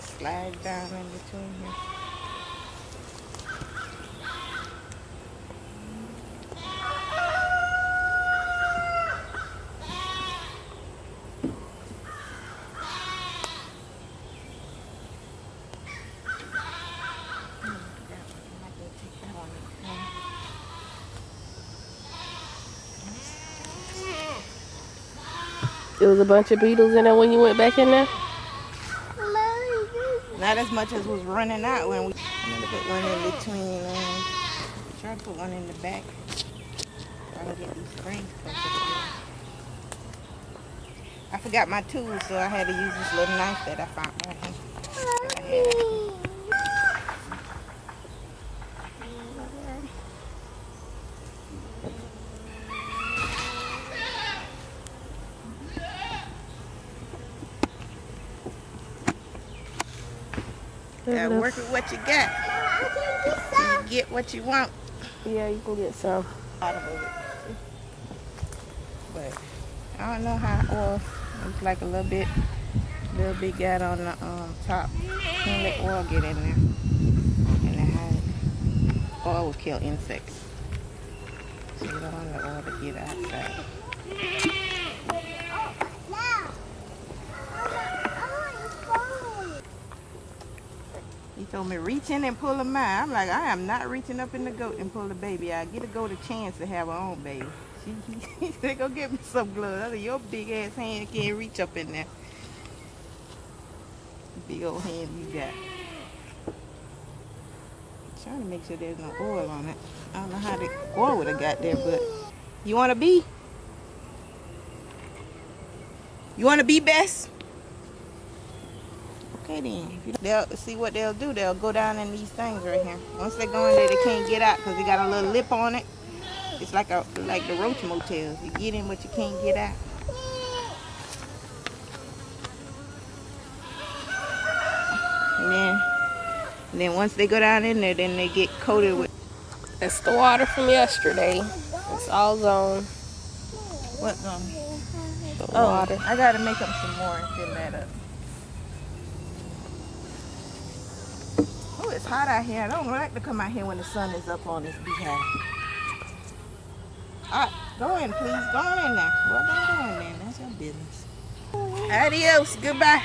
slide down in between here. There was a bunch of beetles in there when you went back in there? Not as much as was running out when we. I'm gonna put one in between. Try to put one in the back. So I can get these springs closer together. I forgot my tools, so I had to use this little knife that I found right here. That I had. Yeah, work with what you got. So you get what you want. Yeah, you can get some. Out of it. But I don't know how oil. It's like a little bit got on the top. Can't let oil get in there. And the hive. Oil will kill insects. So you don't want the oil to get outside. He told me reach in and pull them out. I'm like, I am not reaching up in the goat and pull the baby out. Get a goat a chance to have her own baby. He said, go get me some gloves. I said, your big ass hand can't reach up in there. Big old hand you got. Trying to make sure there's no oil on it. I don't know how the oil would have got there, but you want to be? You want to be Bess? Okay then. They'll see what they'll do. They'll go down in these things right here. Once they go in there, they can't get out because they got a little lip on it. It's like the roach motels. You get in, but you can't get out. And then once they go down in there, then they get coated with. That's the water from yesterday. It's all zone. What zone? The water. I gotta make up some more and fill that up. Oh, it's hot out here. I don't like to come out here when the sun is up on this beehive. Alright, go in, please. Go on in there. Well, don't go in there. That's your business. Adios. Goodbye.